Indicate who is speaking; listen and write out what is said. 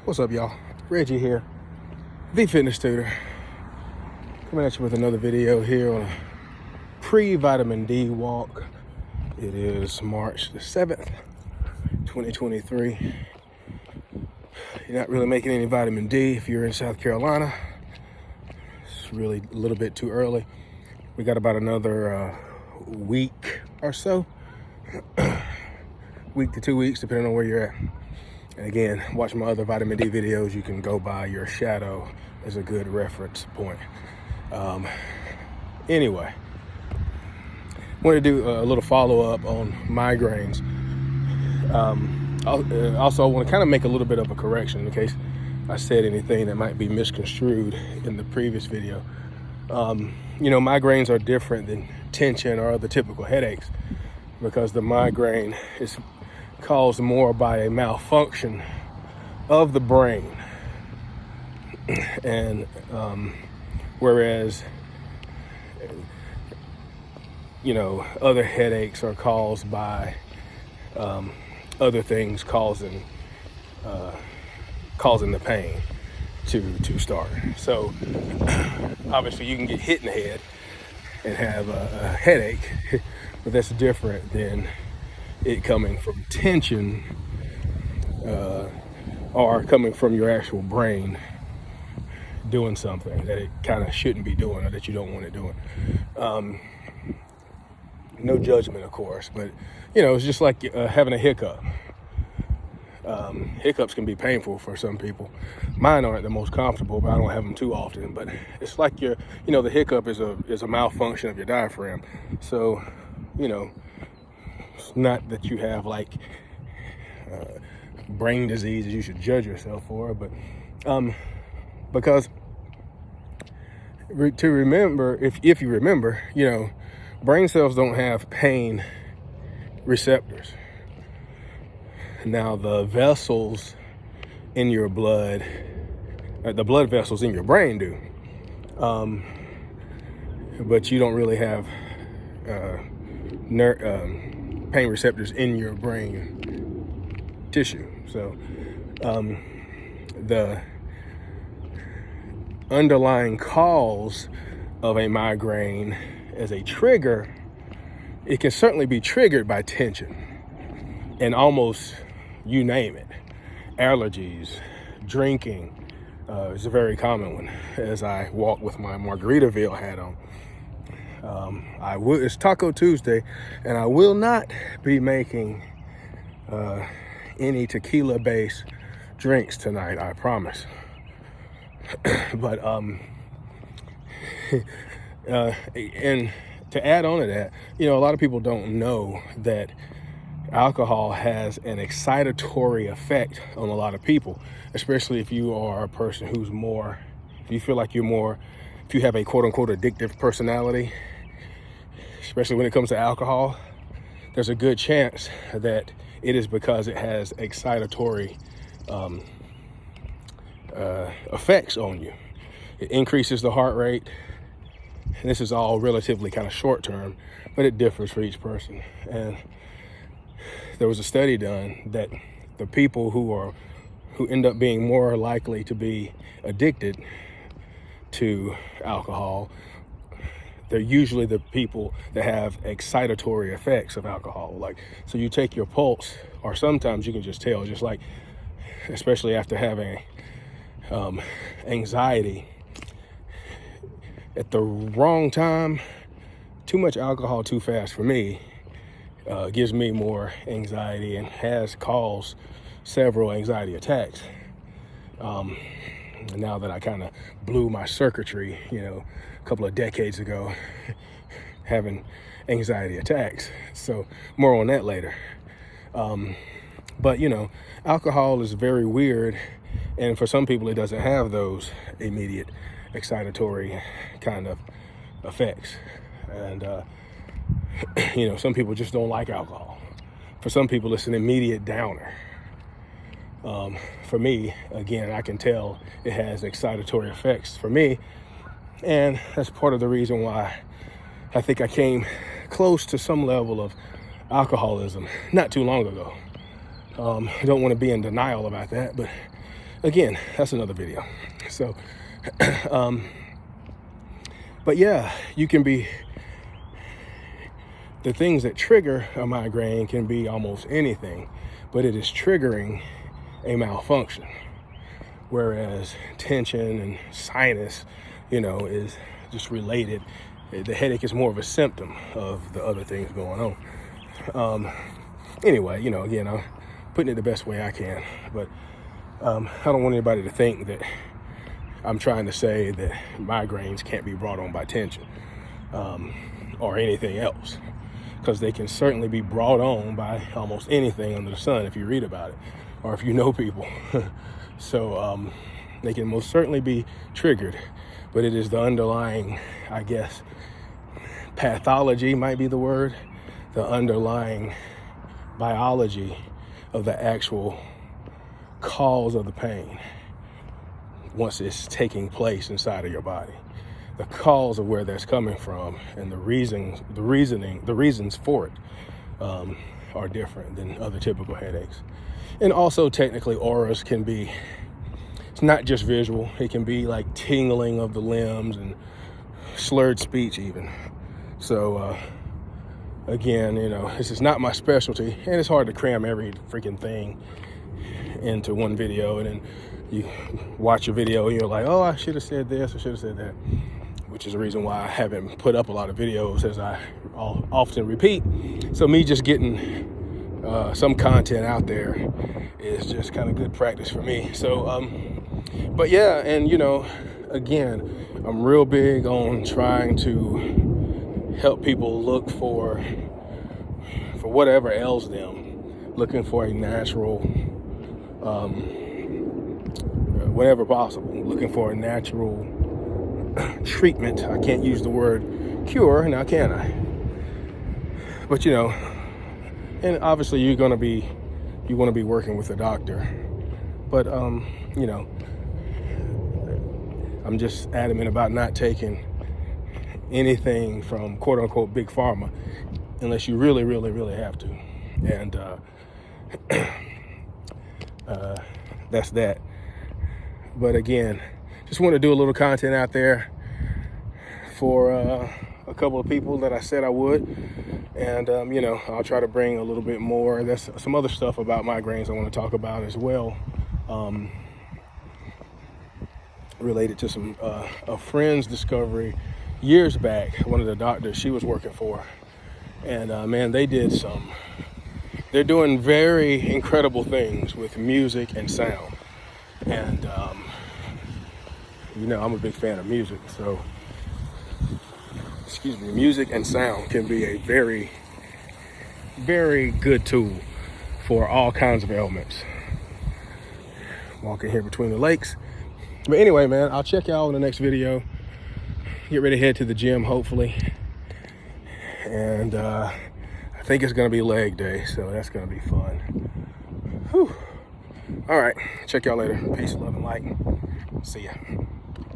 Speaker 1: What's up, y'all? Reggie here, the fitness tutor, coming at you with another video here on a pre-vitamin D walk. It is March the 7th, 2023. You're not really making any vitamin D if you're in South Carolina. It's really a little bit too early. We got about another week or so, week to 2 weeks, depending on where you're at. And again, watch my other vitamin D videos. You can go by your shadow as a good reference point. Anyway, wanted to do a little follow-up on migraines. Also, I want to kind of make a little bit of a correction in case I said anything that might be misconstrued in the previous video. Migraines are different than tension or other typical headaches because the migraine is caused more by a malfunction of the brain, and whereas other headaches are caused by other things causing the pain to start. So obviously you can get hit in the head and have a headache, but that's different than it coming from tension or coming from your actual brain doing something that it kind of shouldn't be doing or that you don't want it doing. No judgment, of course, but it's just like having a hiccup. Hiccups can be painful for some people. Mine aren't the most comfortable, but I don't have them too often. But it's like the hiccup is a malfunction of your diaphragm. So, it's not that you have brain disease you should judge yourself for, but because to remember, if you remember, brain cells don't have pain receptors. Now the vessels in your blood, the blood vessels in your brain do, but you don't really have pain receptors in your brain tissue. So the underlying cause of a migraine as a trigger, it can certainly be triggered by tension and almost you name it. Allergies, drinking is a very common one. As I walk with my Margaritaville hat on, it's Taco Tuesday, and I will not be making any tequila-based drinks tonight, I promise. But and to add on to that, a lot of people don't know that alcohol has an excitatory effect on a lot of people, especially if you are a person who's if you feel like if you have a quote-unquote addictive personality, especially when it comes to alcohol, there's a good chance that it is because it has excitatory effects on you. It increases the heart rate, and this is all relatively kind of short term, but it differs for each person. And there was a study done that the people who end up being more likely to be addicted to alcohol, they're usually the people that have excitatory effects of alcohol. So you take your pulse, or sometimes you can just tell, especially after having anxiety at the wrong time. Too much alcohol too fast for me gives me more anxiety and has caused several anxiety attacks. Now that I kind of blew my circuitry, a couple of decades ago, having anxiety attacks. So more on that later. But alcohol is very weird, and for some people it doesn't have those immediate excitatory kind of effects. And some people just don't like alcohol. For some people it's an immediate downer. For me, again, I can tell it has excitatory effects for me, and that's part of the reason why I think I came close to some level of alcoholism not too long ago. I don't want to be in denial about that, but again, that's another video. So, but yeah, you can be, the things that trigger a migraine can be almost anything, but it is triggering a malfunction. Whereas tension and sinus, is just related. The headache is more of a symptom of the other things going on. Anyway, again, I'm putting it the best way I can, but I don't want anybody to think that I'm trying to say that migraines can't be brought on by tension or anything else, because they can certainly be brought on by almost anything under the sun if you read about it or if you know people. So they can most certainly be triggered, but it is the underlying, I guess, pathology might be the word, the underlying biology of the actual cause of the pain once it's taking place inside of your body. The cause of where that's coming from and the reasons for it are different than other typical headaches. And also technically auras can be, it's not just visual, it can be like tingling of the limbs and slurred speech even. So again, this is not my specialty, and it's hard to cram every freaking thing into one video, and then you watch a video and you're like, oh, I should have said this, I should have said that, which is the reason why I haven't put up a lot of videos, as I often repeat. So me just getting some content out there is just kind of good practice for me. So, but yeah, and again, I'm real big on trying to help people look for whatever ails them, looking for a natural, whenever possible, looking for a natural treatment. I can't use the word cure, now can I? But and obviously you want to be working with a doctor, but I'm just adamant about not taking anything from quote unquote big pharma unless you really, really, really have to. And that's that. But again, just want to do a little content out there for a couple of people that I said I would. And, I'll try to bring a little bit more. There's some other stuff about migraines I want to talk about as well, related to some a friend's discovery years back. One of the doctors she was working for. And, man, they're doing very incredible things with music and sound. And, I'm a big fan of music, so, music and sound can be a very, very good tool for all kinds of ailments. Walking here between the lakes. But anyway, man, I'll check y'all in the next video. Get ready to head to the gym, hopefully. And I think it's going to be leg day, so that's going to be fun. Whew. All right, check y'all later. Peace, love, and light. See ya.